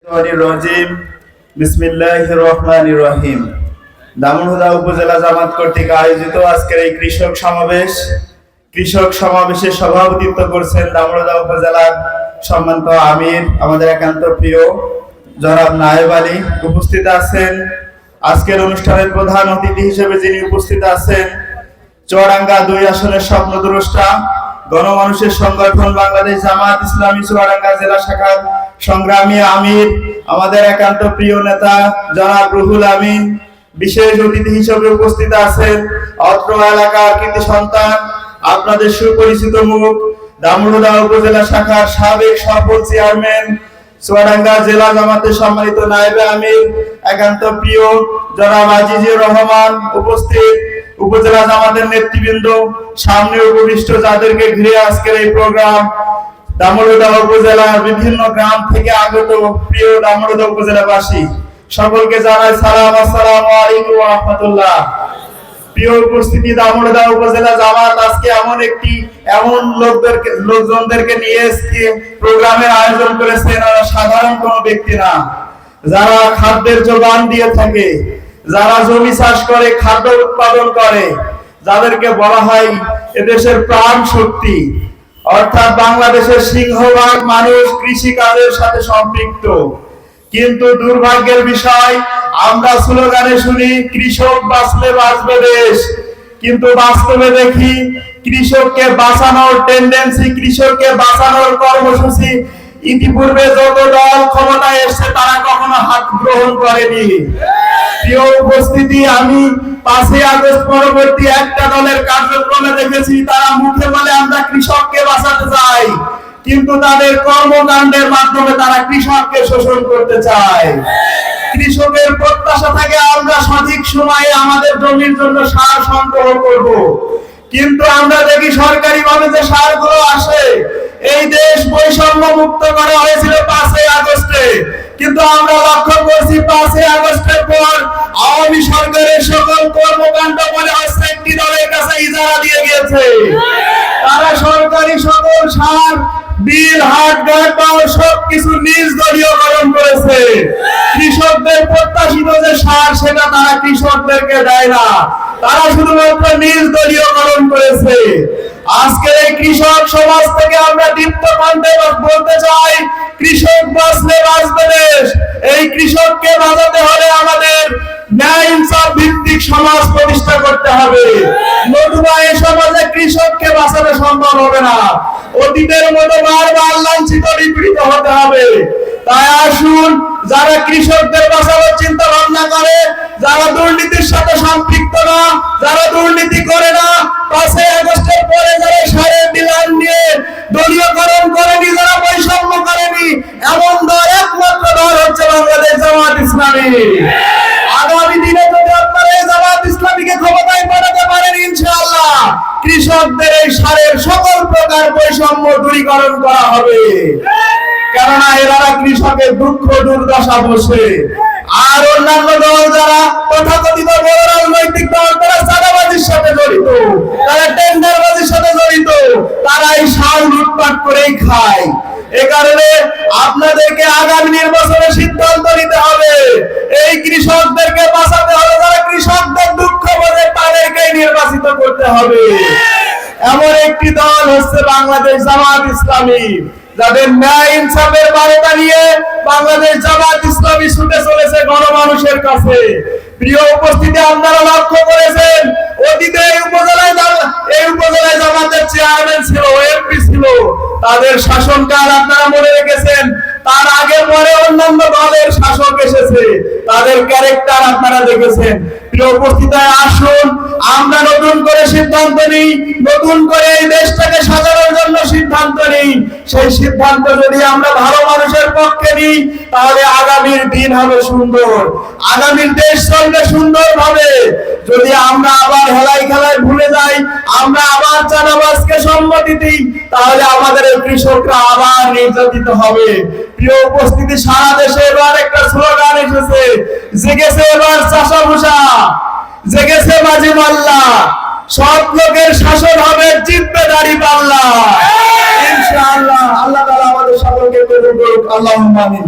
রাজিম বিসমিল্লাহির রহমানির রহিম। দামুড়হুদা উপজেলা জামাত কর্তৃক আয়োজিত আজকের এই কৃষক সমাবেশে সভাপতিত্ব করছেন দামুড়হুদা উপজেলার সম্মানিত আমির, আমাদের একান্ত প্রিয় জনাব নায়েব আলী। উপস্থিত আছেন আজকের অনুষ্ঠানের প্রধান অতিথি হিসেবে যিনি উপস্থিত আছেন চুয়াডাঙ্গা 2 আসনের স্বপ্নদ্রষ্টা গণমানুষের সংগঠন বাংলাদেশ জামাত ইসলামী চুয়াডাঙ্গা জেলা শাখার সংগ্রামী আমির, আমাদের একান্ত প্রিয় নেতা জনাব রুহুল আমিন। বিশেষ অতিথি হিসেবে উপস্থিত আছেন অত্র এলাকার কৃতি সন্তান, আপনাদের সুপরিচিত মুখ, দামুড়হুদা উপজেলা শাখার সাবেক সফল চেয়ারম্যান, চুয়াডাঙ্গা জেলা জামাতের সম্মানিত নায়েবে আমির, একান্ত প্রিয় জনাব আজিজুর রহমান। উপস্থিত উপজেলা জামাতের নেতৃবৃন্দ, সামনে উপবিষ্ট যাদেরকে ঘিরে আজকের এই প্রোগ্রাম, দামুড়হুদা উপজেলার বিভিন্ন গ্রাম থেকে আগত প্রিয় দামুড়হুদা উপজেলাবাসী, সকলকে জানাই সালাম, আসসালামু আলাইকুম ওয়া রাহমাতুল্লাহ। প্রিয় উপস্থিতি, দামুড়হুদা উপজেলা জামাত আজকে এমন লোকজনদেরকে নিয়ে আজকে প্রোগ্রামের আয়োজন করেছে, এরা সাধারণ কোনো ব্যক্তি না। যারা খাদ্যের যোগান দিয়ে থাকে, যারা জমি চাষ করে, খাদ্য উৎপাদন করে, যাদেরকে বলা হয় এদেশের প্রাণ শক্তি, অর্থাৎ বাংলাদেশের সিংহভাগ মানুষ কৃষি কাজের সাথে সম্পৃক্ত। কিন্তু দুর্ভাগ্যের বিষয়, আমরা স্লোগানে শুনি কৃষক বাঁচলে বাঁচবে দেশ, কিন্তু বাস্তবে দেখি কৃষককে বাঁচানোর টেন্ডেন্সি, কৃষককে বাঁচানোর কর্মসূচি ইতিপূর্বে যত দল ক্ষমতায় এসেছে তারা কখনো হাত গ্রহণ করেনি। প্রিয় উপস্থিতি, আমি 5ই আগস্ট পরবর্তী একটা দলের কার্যক্রমে দেখেছি তারা মুখে বলে আমরা কৃষককে বাঁচাতে চাই, কিন্তু তাদের কর্মকাণ্ডের মাধ্যমে তারা কৃষককে শোষণ করতে চায়। কৃষকের প্রত্যাশা থাকে আমরা সঠিক সময়ে আমাদের জমির জন্য সার সংগ্রহ করব, কিন্তু আমরা দেখি সরকারিভাবে যে সারগুলো আসে, এই দেশ বৈষম্য মুক্ত করা হয়েছিল 5ই আগস্টে, কিন্তু আমরা লক্ষ্য করছি 5ই আগস্টের পর আওয়ামী সরকারের সকল কর্মকাণ্ড মনে হচ্ছে একটি দলের কাছে ইজারা দিয়ে গিয়েছে। তারা সরকারি সকল সার, বিল, হাট, ঘাট পাওয়া সবকিছু নিজ দলীয়করণ করেছে। কৃষকদের প্রত্যাশিত যে সার সেটা তারা কৃষকদেরকে দেয় না, তারা শুধুমাত্র নিজ দলীয়করণ করেছে। আজকে এই কৃষক সমাজ থেকে আমরা দীপ্ত কণ্ঠে বলতে চাই, কৃষক বাঁচলে বাঁচবে দেশ। এই কৃষককে বাঁচাতে হলে আমাদের ন্যায় ইনসাফ ভিত্তিক সমাজ প্রতিষ্ঠা করতে হবে, নতুবা এই সমাজে কৃষককে বাঁচানো সম্ভব হবে না। অতীতের মতো বারবার লাঞ্ছিত নিপীড়িত হতে হবে। তাই আসুন, যারা কৃষকদের বাঁচানোর চিন্তা ভাবনা করে, যারা দুর্নীতির সাথে সম্পৃক্ত না, যারা দুর্নীতি করে না, 5ই আগস্টের পরে যারা সারের ডিলার নিয়ে দলীয়করণ করেনি, যারা বৈষম্য করেনি, এমন দল একমাত্র দল হচ্ছে বাংলাদেশ জামাত ইসলামী। আগামী দিনে যদি আপনারা এই জামাত ইসলামীকে ক্ষমতায় পাঠাতে পারেন, ইনশাআল্লাহ কৃষকদের এই সারের সকল প্রকার বৈষম্য দূরীকরণ করা হবে। কেননা এরা কৃষকের দুঃখ দুর্দশা বসে। আর অন্যান্য দল যারা তথাকথিত বড় রাজনৈতিক দল, তারা চাঁদাবাজির সাথে জড়িত, তারা টেন্ডারবাজির সাথে জড়িত, তারা এই সার লুটপাট করেই খায়। এ কারণে আপনাদেরকে আগামী নির্বাচনে সিদ্ধান্ত নিতে হবে, এই কৃষকদেরকে বাঁচাতে হবে। যারা কৃষকদের দুঃখ বোঝে তাদেরকেই নির্বাচিত করতে হবে। এমন একটি দল হচ্ছে বাংলাদেশ জামাত ইসলামী, যাদের ন্যায় ইনসাফের বার্তা নিয়ে বাংলাদেশ জামাত ইসলামী ছুটে চলেছে গণমানুষের কাছে। প্রিয় উপস্থিতি, আপনারা লক্ষ্য করেছেন অতীতে এই উপজেলায় জামাতের চেয়ারম্যান ছিল, এমপি ছিল, তাদের শাসনকাল আপনারা মনে রেখেছেন। তার আগে পরে অন্যান্য দলের শাসক এসেছে, তাদের ক্যারেক্টার আপনারা দেখেছেন। প্রিয় উপস্থিতি, আসুন আমরা নতুন করে সিদ্ধান্ত নিই, নতুন করে এই দেশটাকে সাজানোর জন্য সিদ্ধান্ত নিই। সেই সিদ্ধান্ত যদি আমরা ভালো মানুষের পক্ষে নিই, তাহলে আগামীর দিন হবে সুন্দর, আগামীর দেশ চলবে সুন্দরভাবে। যদি আমরা আবার হেলাই খেলায় ভুলে যাই, আমরা আবার চাঁদাবাজকে সম্মতি দিই, তাহলে আমাদের এই কৃষকরা আবার নির্যাতিত হবে। প্রিয় উপস্থিতি, সারা দেশে এবার একটা স্লোগান এসেছে, জেগেছে এবার চাষা ভুষা, জেগেছে বাজি মাল্লা, সব লোকের শাসন হবে, জিতবে দাঁড়িপাল্লা। ইনশাআল্লাহ আল্লাহ তাআলা আমাদের সকলকে কবুল করুক। আল্লাহুম্মা আমিন।